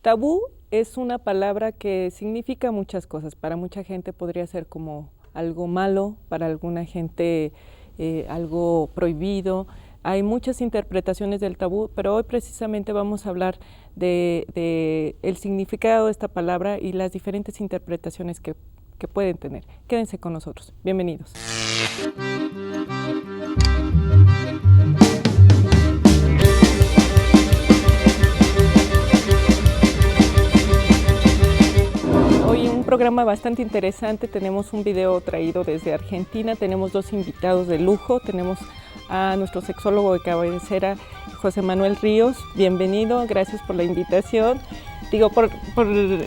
Tabú es una palabra que significa muchas cosas. Para mucha gente podría ser como algo malo, para alguna gente algo prohibido. Hay muchas interpretaciones del tabú, pero hoy precisamente vamos a hablar de el significado de esta palabra y las diferentes interpretaciones que pueden tener. Quédense con nosotros. Bienvenidos. Hoy un programa bastante interesante, tenemos un video traído desde Argentina, tenemos dos invitados de lujo, tenemos a nuestro sexólogo de cabecera, José Manuel Ríos. Bienvenido, gracias por la invitación. Digo, por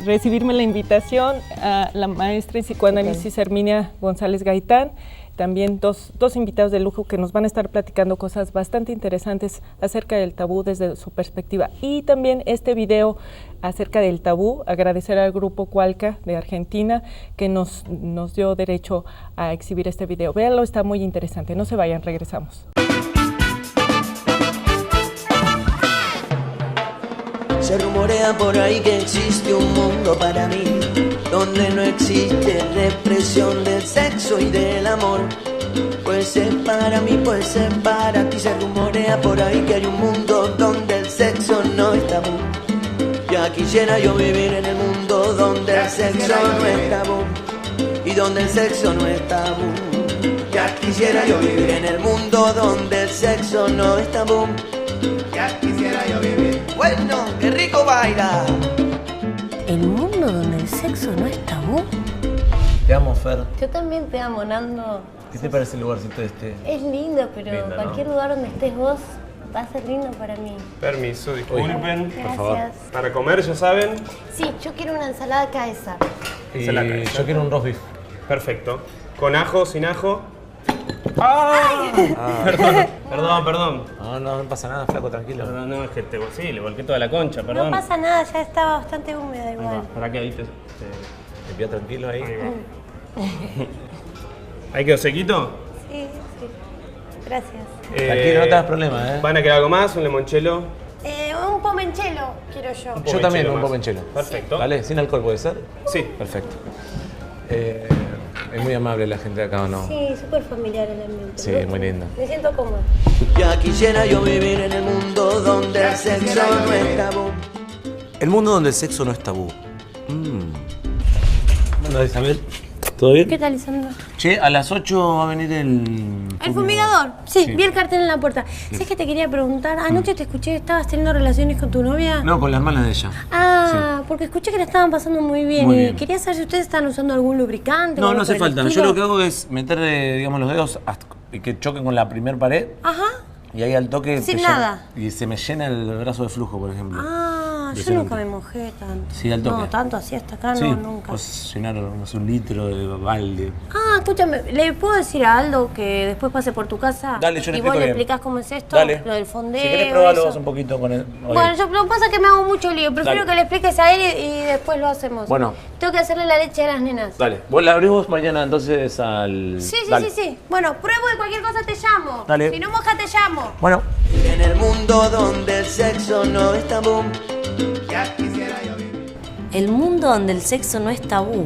recibirme la invitación, a la maestra en psicoanálisis Herminia González Gaitán, también dos invitados de lujo que nos van a estar platicando cosas bastante interesantes acerca del tabú desde su perspectiva. Y también este video acerca del tabú, agradecer al grupo Cualca de Argentina que nos dio derecho a exhibir este video. Véanlo, está muy interesante, no se vayan, regresamos. Se rumorea por ahí que existe un mundo para mí, donde no existe represión del sexo y del amor. Puede ser para mí, puede ser para ti. Se rumorea por ahí que hay un mundo donde el sexo no es tabú. Ya quisiera yo vivir en el mundo donde el sexo no es tabú y donde el sexo no es tabú. Ya quisiera yo vivir en el mundo donde el sexo no es tabú. Ya quisiera yo vivir. Bueno, qué rico baila. ¿El mundo donde el sexo no es tabú? Te amo, Fer. Yo también te amo, Nando. ¿Qué te parece el lugarcito este? Es lindo, pero Lindo, cualquier ¿no? lugar donde estés vos va a ser lindo para mí. Permiso, disculpen. Gracias. favor. Para comer, ya saben. Sí, yo quiero una ensalada Caesar. Y Se la cae. yo quiero un roast beef. Perfecto. ¿Con ajo, sin ajo? ¡Ah! Perdón. No pasa nada, flaco, tranquilo. No, es que sí, le volqué toda la concha, perdón. No pasa nada, ya estaba bastante húmeda igual. ¿Para qué ahí te Te pido tranquilo ahí. ahí va. ¿Ahí quedo sequito? Sí. Gracias. Tranquilo, no te das problema, ¿eh? ¿Van a querer algo más? ¿Un limonchelo? Un pomenchelo quiero yo. Yo también, un más. pomenchelo. Perfecto. ¿Vale? ¿Sin alcohol puede ser? Sí. Perfecto. Es muy amable la gente de acá, ¿o no? Sí, súper familiar el ambiente. Sí, muy lindo. Me siento cómoda. Ya quisiera yo vivir en el mundo donde el sexo no es tabú. El mundo donde el sexo no es tabú. Hola, Isabel. ¿Todo bien? ¿Qué tal, Lisandro? Che, a las 8 va a venir el... ¿El fumigador? Sí, vi el cartel en la puerta. ¿Sabes que te quería preguntar? Anoche te escuché que estabas teniendo relaciones con tu novia. No, con la hermana de ella. Ah, porque escuché que la estaban pasando muy bien. Muy y bien. quería saber si ustedes están usando algún lubricante. o No, algo no hace por el falta. Yo estilo. lo que hago es meter, digamos, los dedos y que choquen con la primer pared. Ajá. Y ahí al toque... Sin te llena- nada. y se me llena el brazo de flujo, por ejemplo. Ah, yo Impresionante. nunca me mojé tanto. Sí, al toque. No, tanto así hasta acá, Sí, no, nunca. pues llenar no sé, un litro de balde. Ah, escúchame, ¿le puedo decir a Aldo que después pase por tu casa? Dale, yo le Y vos explico le bien. explicás cómo es esto, Dale. lo del fondeo. Si querés probarlo, eso. vas un poquito con él. Bueno, lo que pasa es que me hago mucho lío. Prefiero Dale. que le expliques a él y después lo hacemos. Bueno. Tengo que hacerle la leche a las nenas. Dale, vos la abrís vos mañana entonces al... Sí. Dale. Bueno, pruebo y cualquier cosa te llamo. Dale. Si no moja, te llamo. Bueno. En el mundo donde el sexo no es tabú. Ya quisiera yo vivir. El mundo donde el sexo no es tabú.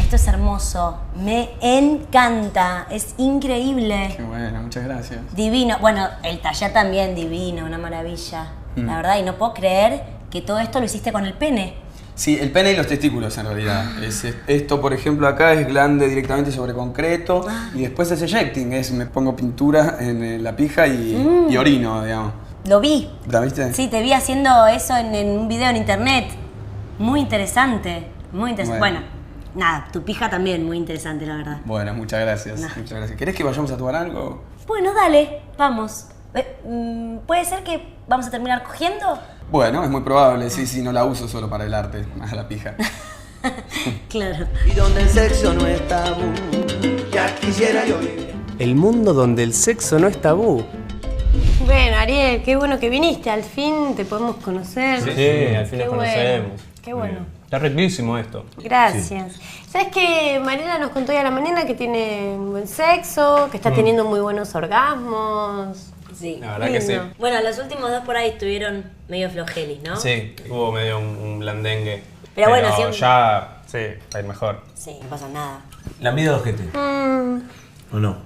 Esto es hermoso. Me encanta. Es increíble. Qué bueno, muchas gracias. Divino. Bueno, el taller también divino, una maravilla. La verdad, y no puedo creer que todo esto lo hiciste con el pene. Sí, el pene y los testículos en realidad. Esto, por ejemplo, acá es glande directamente sobre concreto y después es ejecting, me pongo pintura en la pija y orino, digamos. Lo vi. ¿La viste? Sí, te vi haciendo eso en un video en internet. Muy interesante. Muy interesante. Bueno, nada, tu pija también, muy interesante, la verdad. Bueno, muchas gracias. Muchas gracias. ¿Querés que vayamos a tomar algo? Bueno, dale, vamos. ¿Puede ser que vamos a terminar cogiendo? Bueno, es muy probable, sí, no la uso solo para el arte, a la pija. Claro. Y donde el sexo no es tabú. Ya quisiera yo vivir. El mundo donde el sexo no es tabú. Bueno, Ariel, qué bueno que viniste. Al fin te podemos conocer. Sí, al fin Qué nos bueno, conocemos. qué bueno. Está riquísimo esto. Gracias. ¿Sabes que Mariela nos contó hoy a la mañana que tiene un buen sexo, que está teniendo muy buenos orgasmos? Sí. La verdad que sí. Bueno, los últimos dos por ahí estuvieron medio flojelis, ¿no? Sí, hubo medio un blandengue. Pero bueno, siempre- ya, sí, va a ir mejor. Sí, no pasa nada. La mide de ojete. ¿O no?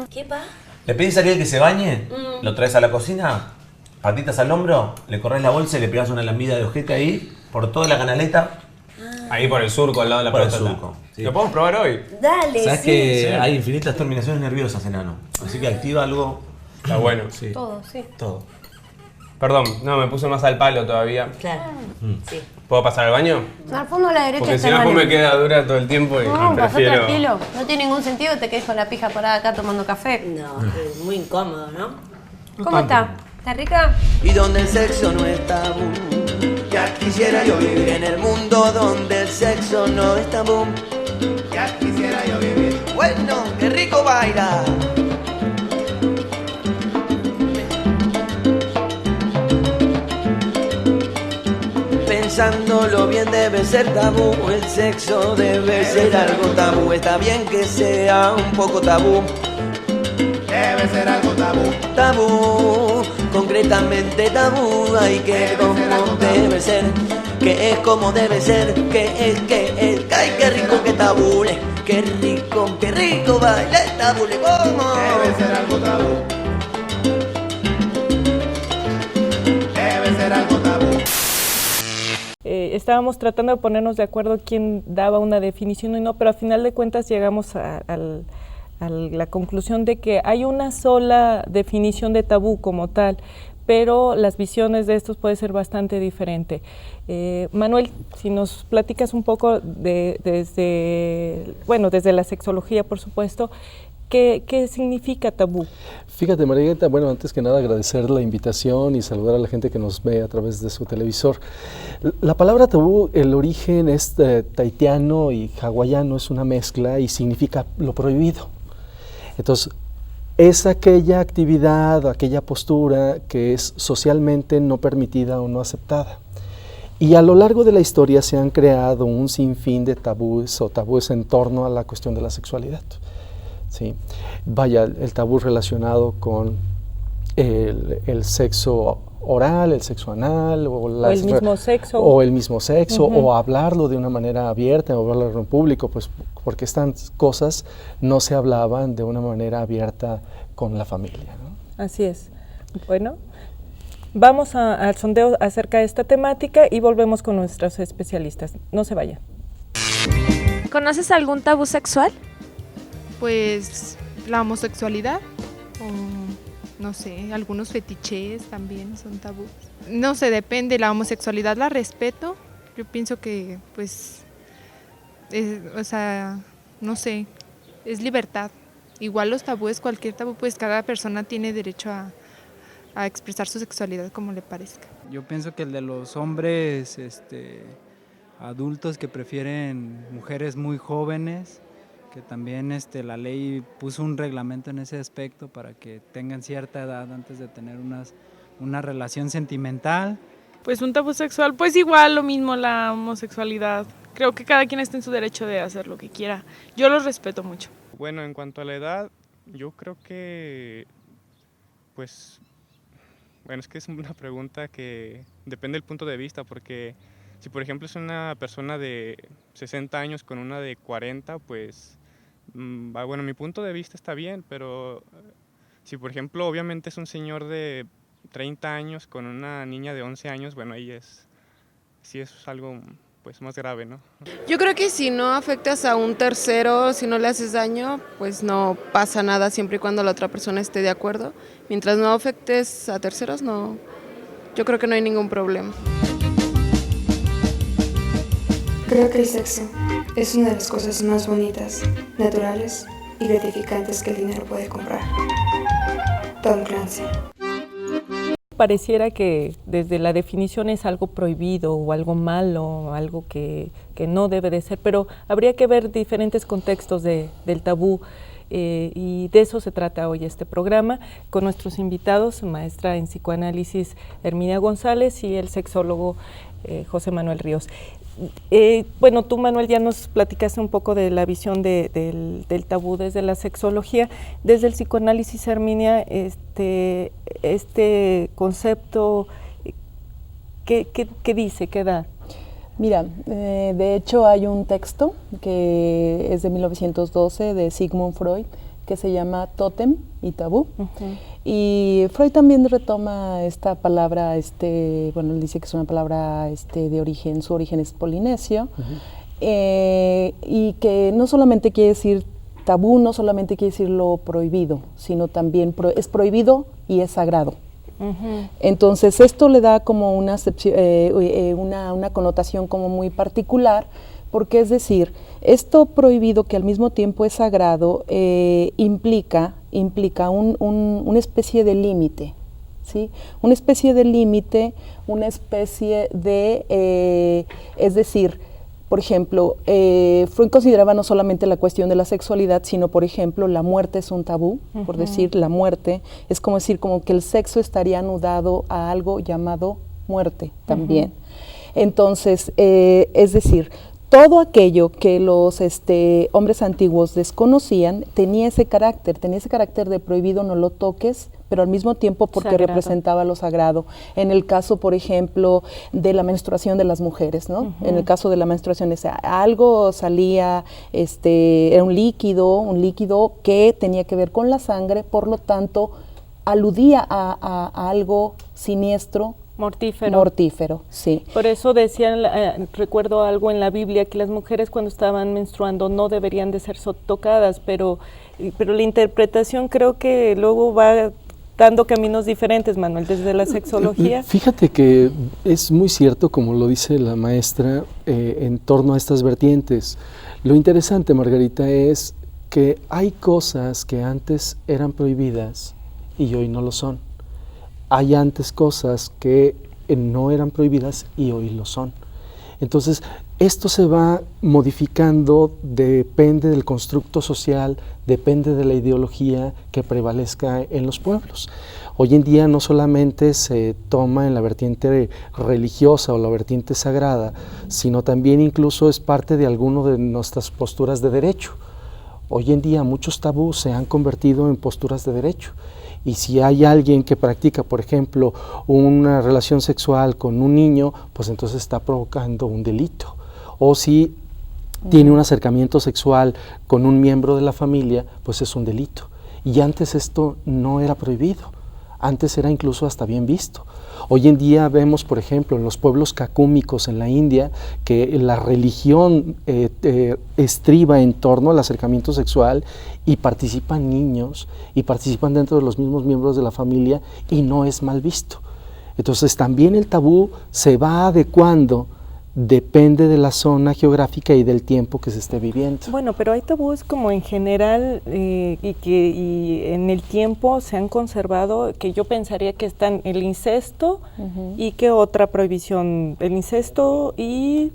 ¿Qué pa? ¿Le pedís a aquel que se bañe? ¿Lo traes a la cocina? Patitas al hombro, le corres la bolsa y le pegás una lambida de ojete ahí, por toda la canaleta. Ahí por el surco, al lado de la Por el próstata. surco, sí. ¿Lo podemos probar hoy? Dale, Sabes sí. que hay infinitas terminaciones nerviosas, enano. Así que activa algo. Está bueno. Sí. Todo, sí. Todo. Perdón, no, me puse más al palo todavía. Claro. Sí. ¿Puedo pasar al baño? Al fondo a la derecha Porque está si no, el después baño. me queda dura todo el tiempo y No, pasó prefiero... tranquilo. No tiene ningún sentido que te quedes con la pija parada acá tomando café. No, es muy incómodo, ¿no? ¿Cómo está? ¿Está rica? Y donde el sexo no es tabú. Ya quisiera yo vivir en el mundo donde el sexo no es tabú. Ya quisiera yo vivir. Bueno, qué rico baila. Pensándolo bien debe ser tabú, el sexo debe ser algo tabú. Está bien que sea un poco tabú. Debe ser algo tabú. Tabú, concretamente tabú. Ay, que como debe ser, que es como debe ser, que es, ay, qué rico que tabule, qué rico baile, tabule, como. Debe ser algo tabú. Debe ser algo tabú. Estábamos tratando de ponernos de acuerdo quién daba una definición y no, pero a final de cuentas llegamos a la conclusión de que hay una sola definición de tabú como tal, pero las visiones de estos puede ser bastante diferente. Manuel, si nos platicas un poco desde la sexología, por supuesto, ¿qué significa tabú? Fíjate, Margarita, bueno, antes que nada agradecer la invitación y saludar a la gente que nos ve a través de su televisor. La palabra tabú, el origen es tahitiano y hawaiano, es una mezcla y significa lo prohibido. Entonces, es aquella actividad, aquella postura que es socialmente no permitida o no aceptada. Y a lo largo de la historia se han creado un sinfín de tabúes o tabúes en torno a la cuestión de la sexualidad. Sí. Vaya, el tabú relacionado con el sexo oral, el sexo anal, o el mismo sexo, o hablarlo de una manera abierta, o hablarlo en público, pues porque estas cosas no se hablaban de una manera abierta con la familia, ¿no? Así es. Bueno, vamos al sondeo acerca de esta temática y volvemos con nuestros especialistas. No se vayan. ¿Conoces algún tabú sexual? Pues la homosexualidad o no sé, algunos fetiches también son tabús. No sé, depende, la homosexualidad la respeto. Yo pienso que pues, o sea, no sé, es libertad. Igual los tabúes, cualquier tabú, pues cada persona tiene derecho a expresar su sexualidad como le parezca. Yo pienso que el de los hombres adultos que prefieren mujeres muy jóvenes, que también la ley puso un reglamento en ese aspecto para que tengan cierta edad antes de tener una relación sentimental. Pues un tabú sexual, pues igual lo mismo la homosexualidad. Creo que cada quien está en su derecho de hacer lo que quiera. Yo los respeto mucho. Bueno, en cuanto a la edad, yo creo que, pues, bueno, es que es una pregunta que depende del punto de vista, porque si por ejemplo es una persona de 60 años con una de 40, pues, bueno, mi punto de vista está bien, pero si por ejemplo obviamente es un señor de 30 años con una niña de 11 años, bueno, ahí sí es algo pues más grave, ¿no? Yo creo que si no afectas a un tercero, si no le haces daño, pues no pasa nada siempre y cuando la otra persona esté de acuerdo. Mientras no afectes a terceros, no, yo creo que no hay ningún problema. Creo que el sexo es una de las cosas más bonitas, naturales y gratificantes que el dinero puede comprar. Tom Clancy. Pareciera que desde la definición es algo prohibido o algo malo, algo que no debe de ser, pero habría que ver diferentes contextos del tabú. y de eso se trata hoy este programa, con nuestros invitados, maestra en psicoanálisis Herminia González y el sexólogo José Manuel Ríos. Bueno, tú, Manuel, ya nos platicaste un poco de la visión del tabú desde la sexología. Desde el psicoanálisis, Herminia, este concepto, ¿qué dice, qué da? Mira, de hecho hay un texto que es de 1912 de Sigmund Freud que se llama Tótem y Tabú. Y Freud también retoma esta palabra, bueno, él dice que es una palabra de origen, su origen es polinesio, y que no solamente quiere decir tabú, no solamente quiere decir lo prohibido, sino también es prohibido y es sagrado. Entonces esto le da como una connotación como muy particular, porque es decir, esto prohibido que al mismo tiempo es sagrado implica una especie de límite, ¿sí? Una especie de límite, una especie de, es decir, por ejemplo, Freud consideraba no solamente la cuestión de la sexualidad, sino, por ejemplo, la muerte es un tabú, por decir la muerte, es como decir, como que el sexo estaría anudado a algo llamado muerte también. Entonces, es decir, todo aquello que los hombres antiguos desconocían tenía ese carácter de prohibido, no lo toques, pero al mismo tiempo porque sagrado. Representaba lo sagrado. En el caso, por ejemplo, de la menstruación de las mujeres, ¿no? En el caso de la menstruación, algo salía, era un líquido que tenía que ver con la sangre, por lo tanto, aludía a algo siniestro. Mortífero, sí. Por eso decían, recuerdo algo en la Biblia, que las mujeres cuando estaban menstruando no deberían de ser tocadas, pero la interpretación creo que luego va dando caminos diferentes, Manuel, desde la sexología. Fíjate que es muy cierto, como lo dice la maestra, en torno a estas vertientes. Lo interesante, Margarita, es que hay cosas que antes eran prohibidas y hoy no lo son. Hay antes cosas que no eran prohibidas y hoy lo son. Entonces, esto se va modificando, depende del constructo social, depende de la ideología que prevalezca en los pueblos. Hoy en día no solamente se toma en la vertiente religiosa o la vertiente sagrada, sino también incluso es parte de alguna de nuestras posturas de derecho. Hoy en día muchos tabús se han convertido en posturas de derecho. Y si hay alguien que practica, por ejemplo, una relación sexual con un niño, pues entonces está provocando un delito. O si tiene un acercamiento sexual con un miembro de la familia, pues es un delito. Y antes esto no era prohibido, antes era incluso hasta bien visto. Hoy en día vemos, por ejemplo, en los pueblos cacúmicos en la India, que la religión estriba en torno al acercamiento sexual y participan niños y participan dentro de los mismos miembros de la familia y no es mal visto. Entonces también el tabú se va adecuando, depende de la zona geográfica y del tiempo que se esté viviendo. Bueno, pero hay tabúes como en general y en el tiempo se han conservado, que yo pensaría que están el incesto y qué otra prohibición, el incesto y...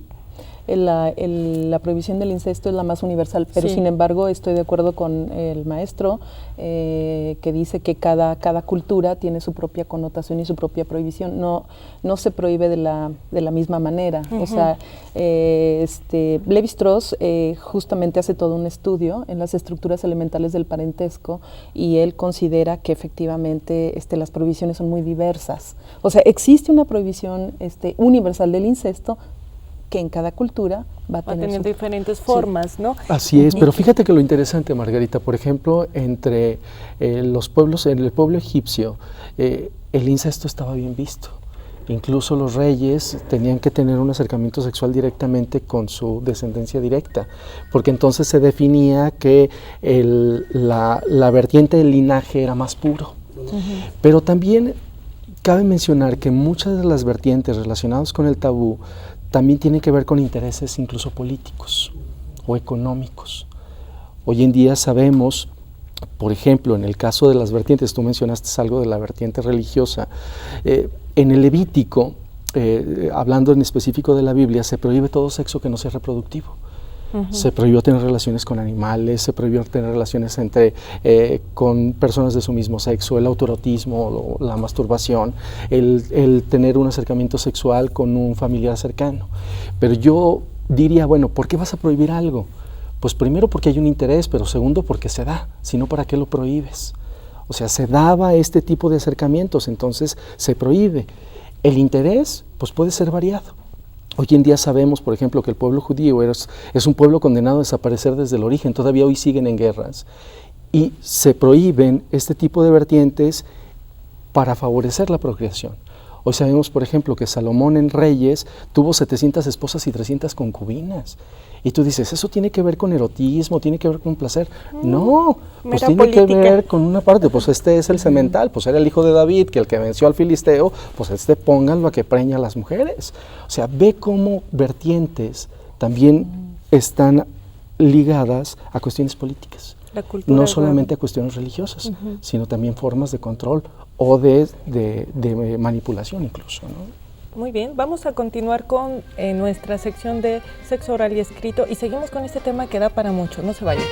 La prohibición del incesto es la más universal, pero sin embargo estoy de acuerdo con el maestro que dice que cada cultura tiene su propia connotación y su propia prohibición, no se prohíbe de la misma manera. O sea, Lévi-Strauss justamente hace todo un estudio en las estructuras elementales del parentesco y él considera que efectivamente las prohibiciones son muy diversas. O sea, existe una prohibición universal del incesto, que en cada cultura va a tener diferentes formas, ¿no? Así es, pero fíjate que lo interesante, Margarita, por ejemplo, entre los pueblos, en el pueblo egipcio, el incesto estaba bien visto. Incluso los reyes tenían que tener un acercamiento sexual directamente con su descendencia directa, porque entonces se definía que la vertiente del linaje era más puro. Pero también cabe mencionar que muchas de las vertientes relacionadas con el tabú también tiene que ver con intereses incluso políticos o económicos. Hoy en día sabemos, por ejemplo, en el caso de las vertientes, tú mencionaste algo de la vertiente religiosa, en el Levítico, hablando en específico de la Biblia, se prohíbe todo sexo que no sea reproductivo. Se prohibió tener relaciones con animales, se prohibió tener relaciones con personas de su mismo sexo, el autoerotismo, la masturbación, el tener un acercamiento sexual con un familiar cercano. Pero yo diría, bueno, ¿por qué vas a prohibir algo? Pues primero porque hay un interés, pero segundo porque se da, si no, ¿para qué lo prohíbes? O sea, se daba este tipo de acercamientos, entonces se prohíbe. El interés, pues puede ser variado. Hoy en día sabemos, por ejemplo, que el pueblo judío es un pueblo condenado a desaparecer desde el origen, todavía hoy siguen en guerras, y se prohíben este tipo de vertientes para favorecer la procreación. Hoy sabemos, por ejemplo, que Salomón en Reyes tuvo 700 esposas y 300 concubinas. Y tú dices, ¿eso tiene que ver con erotismo? ¿Tiene que ver con placer? No, pues tiene política. que ver con una parte, pues este es el semental, pues era el hijo de David, que el que venció al filisteo, pues pónganlo a que preña a las mujeres. O sea, ve cómo vertientes también están ligadas a cuestiones políticas. No solamente a cuestiones religiosas, sino también formas de control o de manipulación incluso, ¿no? Muy bien, vamos a continuar con nuestra sección de sexo oral y escrito y seguimos con este tema que da para mucho, no se vayan.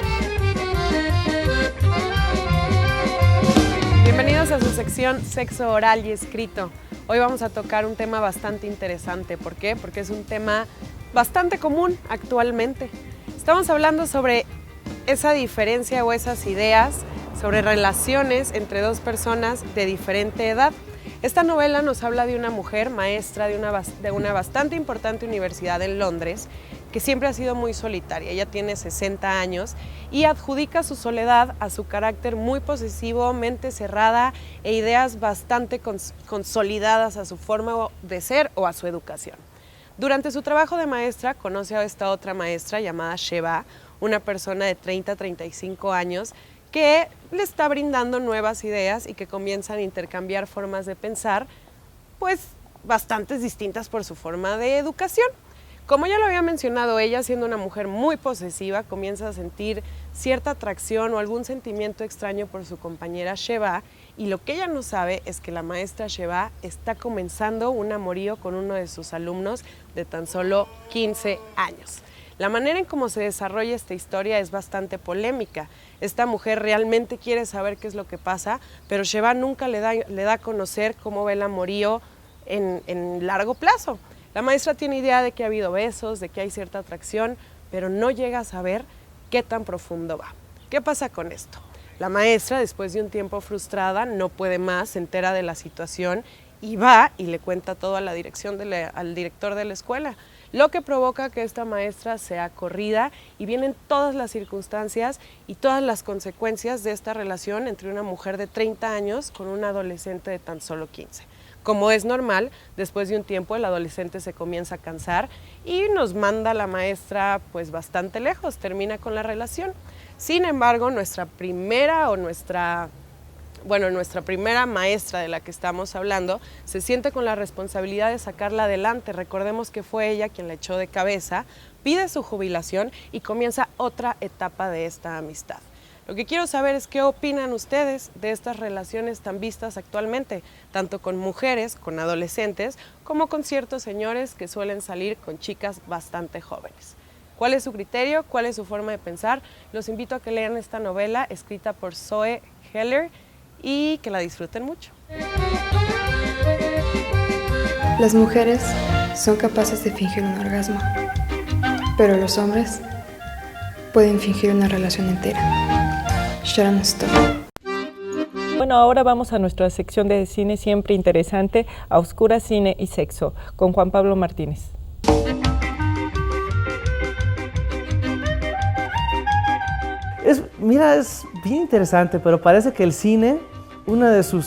Bienvenidos a su sección Sexo Oral y Escrito. Hoy vamos a tocar un tema bastante interesante. ¿Por qué? Porque es un tema bastante común actualmente. Estamos hablando sobre esa diferencia o esas ideas sobre relaciones entre dos personas de diferente edad. Esta novela nos habla de una mujer maestra de una bastante importante universidad en Londres que siempre ha sido muy solitaria. Ella tiene 60 años y adjudica su soledad a su carácter muy posesivo, mente cerrada e ideas bastante consolidadas a su forma de ser o a su educación. Durante su trabajo de maestra conoce a esta otra maestra llamada Sheva, una persona de 30 a 35 años que le está brindando nuevas ideas y que comienzan a intercambiar formas de pensar, pues bastante distintas por su forma de educación. Como ya lo había mencionado, ella siendo una mujer muy posesiva, comienza a sentir cierta atracción o algún sentimiento extraño por su compañera Sheva, y lo que ella no sabe es que la maestra Sheva está comenzando un amorío con uno de sus alumnos de tan solo 15 años. La manera en cómo se desarrolla esta historia es bastante polémica. Esta mujer realmente quiere saber qué es lo que pasa, pero Sheva nunca le da a conocer cómo ve el amorío en largo plazo. La maestra tiene idea de que ha habido besos, de que hay cierta atracción, pero no llega a saber qué tan profundo va. ¿Qué pasa con esto? La maestra, después de un tiempo frustrada, no puede más, se entera de la situación y va y le cuenta todo a la dirección al director de la escuela, lo que provoca que esta maestra sea corrida y vienen todas las circunstancias y todas las consecuencias de esta relación entre una mujer de 30 años con un adolescente de tan solo 15. Como es normal, después de un tiempo el adolescente se comienza a cansar y nos manda a la maestra pues bastante lejos, termina con la relación. Sin embargo, nuestra primera maestra de la que estamos hablando se siente con la responsabilidad de sacarla adelante. Recordemos que fue ella quien la echó de cabeza, pide su jubilación y comienza otra etapa de esta amistad. Lo que quiero saber es qué opinan ustedes de estas relaciones tan vistas actualmente, tanto con mujeres, con adolescentes, como con ciertos señores que suelen salir con chicas bastante jóvenes. ¿Cuál es su criterio? ¿Cuál es su forma de pensar? Los invito a que lean esta novela escrita por Zoe Heller y que la disfruten mucho. Las mujeres son capaces de fingir un orgasmo, pero los hombres pueden fingir una relación entera. Sharon Stone. Bueno, ahora vamos a nuestra sección de cine siempre interesante, A Oscuras, Cine y Sexo, con Juan Pablo Martínez. Es bien interesante, pero parece que el cine, una de sus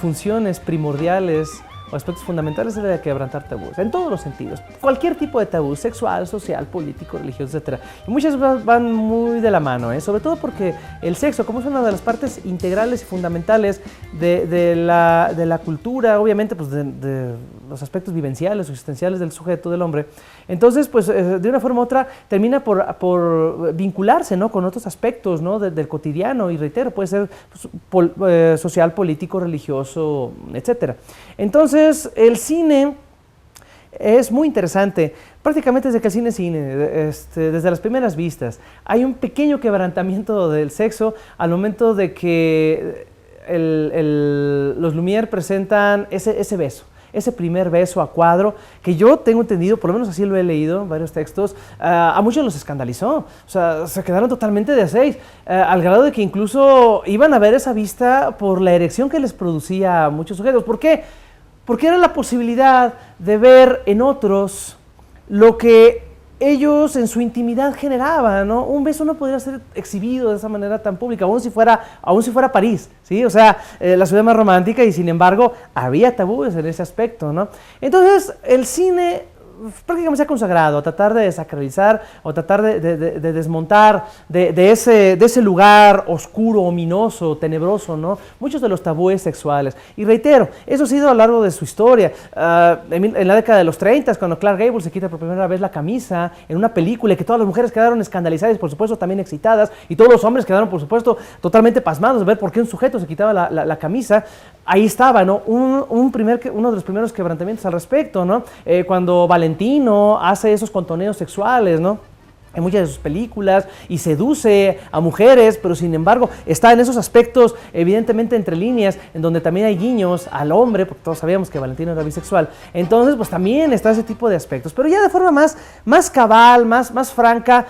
funciones primordiales o aspectos fundamentales es la de quebrantar tabúes, en todos los sentidos. Cualquier tipo de tabú, sexual, social, político, religioso, etc. Y muchas veces van muy de la mano, sobre todo porque el sexo, como es una de las partes integrales y fundamentales de la cultura, obviamente pues de los aspectos vivenciales o existenciales del sujeto, del hombre, entonces pues de una forma u otra termina por vincularse, ¿no?, con otros aspectos, ¿no?, del cotidiano, y reitero, puede ser social, político, religioso, etc. Entonces el cine es muy interesante. Prácticamente desde que el cine es cine, desde las primeras vistas, hay un pequeño quebrantamiento del sexo al momento de que los Lumière presentan ese beso. Ese primer beso a cuadro, que yo tengo entendido, por lo menos así lo he leído en varios textos, a muchos los escandalizó. O sea, se quedaron totalmente de a seis, al grado de que incluso iban a ver esa vista por la erección que les producía a muchos sujetos. ¿Por qué? Porque era la posibilidad de ver en otros lo que ellos en su intimidad generaban, ¿no? Un beso no podría ser exhibido de esa manera tan pública, aún si fuera París, ¿sí? O sea, la ciudad más romántica, y sin embargo había tabúes en ese aspecto, ¿no? Entonces el cine prácticamente se ha consagrado a tratar de desacralizar o tratar de desmontar de ese lugar oscuro, ominoso, tenebroso, ¿no? Muchos de los tabúes sexuales. Y reitero, eso ha sido a lo largo de su historia. En la década de los 30, cuando Clark Gable se quita por primera vez la camisa en una película, y que todas las mujeres quedaron escandalizadas y por supuesto también excitadas, y todos los hombres quedaron por supuesto totalmente pasmados de ver por qué un sujeto se quitaba la camisa. Ahí estaba, ¿no? Uno de los primeros quebrantamientos al respecto, ¿no? Cuando Valentino hace esos contoneos sexuales, ¿no? En muchas de sus películas, y seduce a mujeres, pero sin embargo está en esos aspectos evidentemente entre líneas, en donde también hay guiños al hombre, porque todos sabíamos que Valentino era bisexual. Entonces pues también está ese tipo de aspectos, pero ya de forma más cabal, más franca.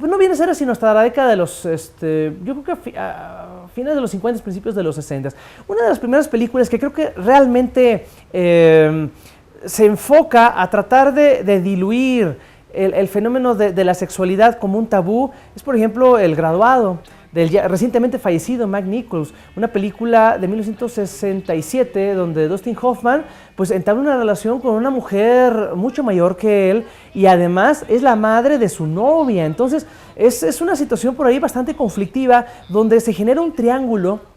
No viene a ser sino hasta la década de los, yo creo que a finales de los 50, principios de los 60. Una de las primeras películas que creo que realmente se enfoca a tratar de diluir el fenómeno de la sexualidad como un tabú es, por ejemplo, El Graduado, del ya recientemente fallecido Mike Nichols, una película de 1967 donde Dustin Hoffman pues entabla una relación con una mujer mucho mayor que él, y además es la madre de su novia. Entonces es una situación por ahí bastante conflictiva, donde se genera un triángulo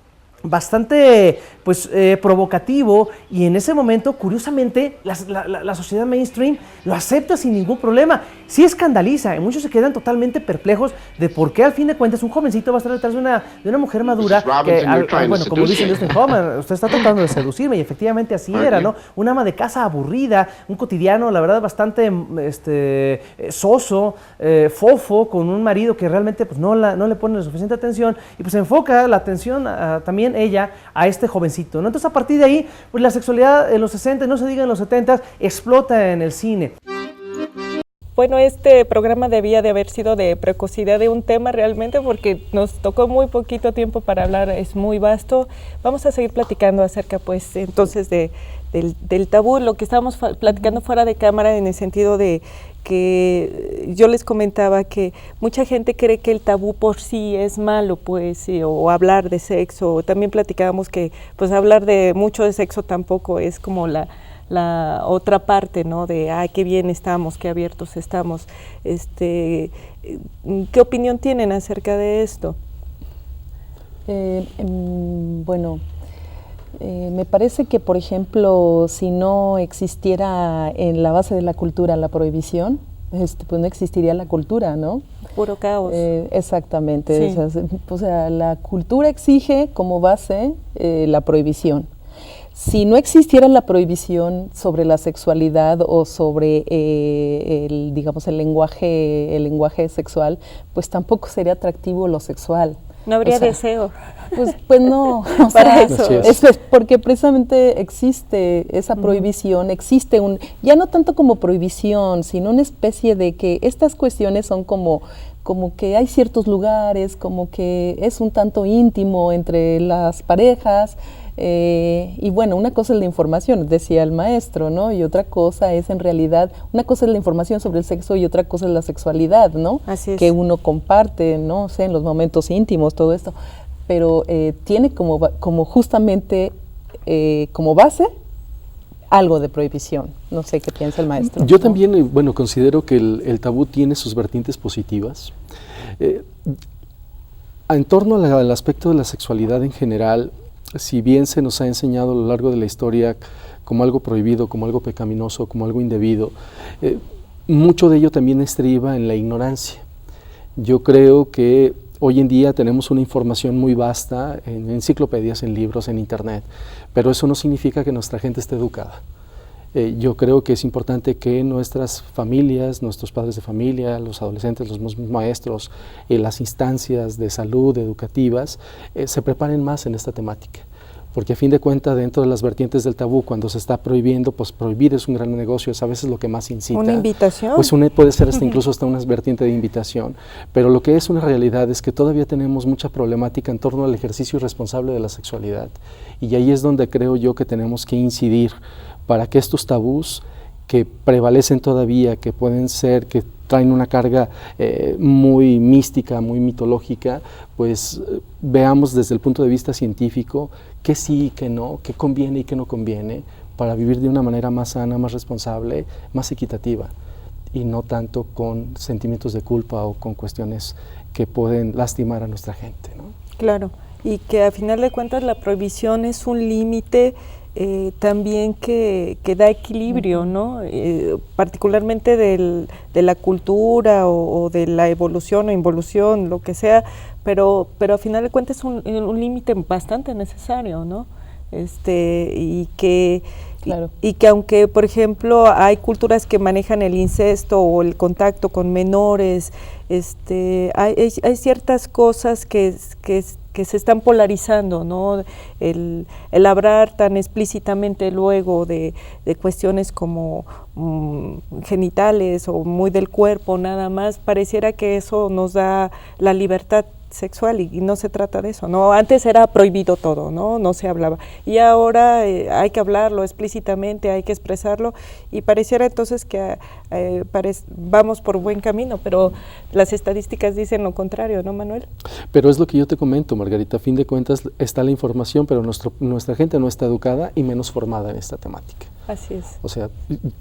bastante provocativo, y en ese momento, curiosamente, la sociedad mainstream lo acepta sin ningún problema. Sí escandaliza, y muchos se quedan totalmente perplejos de por qué al fin de cuentas un jovencito va a estar detrás de una mujer madura que, bueno, como dice Dustin Hoffman, usted está tratando de seducirme, y efectivamente así era, ¿no? Una ama de casa aburrida, un cotidiano, la verdad, bastante soso, fofo, con un marido que realmente pues, no le pone la suficiente atención, y pues enfoca la atención también ella a este jovencito, ¿no? Entonces a partir de ahí, pues la sexualidad en los 60, no se diga en los 70, explota en el cine. Bueno, este programa debía de haber sido de precocidad de un tema realmente, porque nos tocó muy poquito tiempo para hablar, es muy vasto. Vamos a seguir platicando acerca, pues, entonces del tabú, lo que estábamos platicando fuera de cámara, en el sentido de que yo les comentaba que mucha gente cree que el tabú por sí es malo, pues, o hablar de sexo. También platicábamos que pues hablar de mucho de sexo tampoco es como la otra parte, ¿no? De, ay, qué bien estamos, qué abiertos estamos. ¿Qué opinión tienen acerca de esto? Bueno, me parece que, por ejemplo, si no existiera en la base de la cultura la prohibición, pues no existiría la cultura, ¿no? Puro caos. Exactamente. Sí. O sea, la cultura exige como base la prohibición. Si no existiera la prohibición sobre la sexualidad o sobre el lenguaje sexual, pues tampoco sería atractivo lo sexual. No habría deseo. Pues no. Para eso. Es porque precisamente existe esa prohibición, existe ya no tanto como prohibición, sino una especie de que estas cuestiones son como que hay ciertos lugares, como que es un tanto íntimo entre las parejas. Y bueno, una cosa es la información, decía el maestro, ¿no? Y otra cosa es en realidad, una cosa es la información sobre el sexo y otra cosa es la sexualidad, ¿no? Así es. Que uno comparte, no sé, en los momentos íntimos, todo esto, pero tiene como justamente como base algo de prohibición. No sé qué piensa el maestro. Yo también, considero que el tabú tiene sus vertientes positivas. En torno al aspecto de la sexualidad en general, si bien se nos ha enseñado a lo largo de la historia como algo prohibido, como algo pecaminoso, como algo indebido, mucho de ello también estriba en la ignorancia. Yo creo que hoy en día tenemos una información muy vasta en enciclopedias, en libros, en internet, pero eso no significa que nuestra gente esté educada. Yo creo que es importante que nuestras familias, nuestros padres de familia, los adolescentes, los maestros, las instancias de salud educativas se preparen más en esta temática. Porque a fin de cuentas, dentro de las vertientes del tabú, cuando se está prohibiendo, pues prohibir es un gran negocio, es a veces lo que más incita. ¿Una invitación? Pues puede ser incluso hasta una vertiente de invitación, pero lo que es una realidad es que todavía tenemos mucha problemática en torno al ejercicio irresponsable de la sexualidad, y ahí es donde creo yo que tenemos que incidir para que estos tabús que prevalecen todavía, que pueden ser, que traen una carga muy mística, muy mitológica, pues veamos desde el punto de vista científico qué sí y qué no, qué conviene y qué no conviene, para vivir de una manera más sana, más responsable, más equitativa, y no tanto con sentimientos de culpa o con cuestiones que pueden lastimar a nuestra gente, ¿no? Claro, y que a final de cuentas la prohibición es un límite también que da equilibrio, ¿no? Particularmente de la cultura o de la evolución o involución, lo que sea, pero a final de cuentas es un límite bastante necesario, ¿no? Y que aunque, por ejemplo, hay culturas que manejan el incesto o el contacto con menores, hay ciertas cosas que se están polarizando, ¿no? El hablar tan explícitamente luego de cuestiones como genitales o muy del cuerpo nada más, pareciera que eso nos da la libertad sexual y no se trata de eso, ¿no? Antes era prohibido todo, no se hablaba, y ahora hay que hablarlo explícitamente, hay que expresarlo, y pareciera entonces que vamos por buen camino, pero las estadísticas dicen lo contrario, ¿no, Manuel? Pero es lo que yo te comento, Margarita, a fin de cuentas está la información, pero nuestra gente no está educada y menos formada en esta temática. Así es. O sea,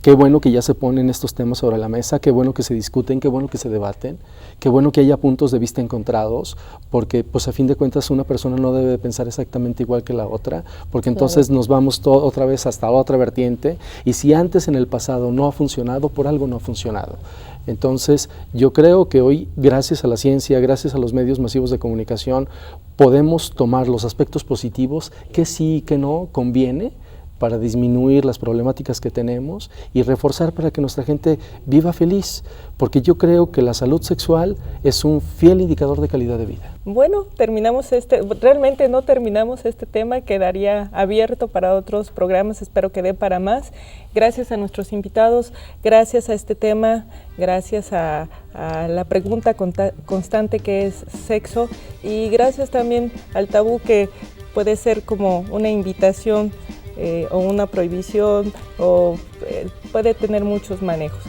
qué bueno que ya se ponen estos temas sobre la mesa, qué bueno que se discuten, qué bueno que se debaten, qué bueno que haya puntos de vista encontrados, porque pues a fin de cuentas una persona no debe de pensar exactamente igual que la otra, porque entonces nos vamos otra vez hasta la otra vertiente, y si antes en el pasado no ha funcionado, por algo no ha funcionado. Entonces yo creo que hoy, gracias a la ciencia, gracias a los medios masivos de comunicación, podemos tomar los aspectos positivos, que sí y que no conviene, para disminuir las problemáticas que tenemos y reforzar para que nuestra gente viva feliz, porque yo creo que la salud sexual es un fiel indicador de calidad de vida. Bueno, realmente no terminamos este tema, quedaría abierto para otros programas, espero que dé para más. Gracias a nuestros invitados, gracias a este tema, gracias a la pregunta constante que es sexo, y gracias también al tabú, que puede ser como una invitación o una prohibición, o puede tener muchos manejos.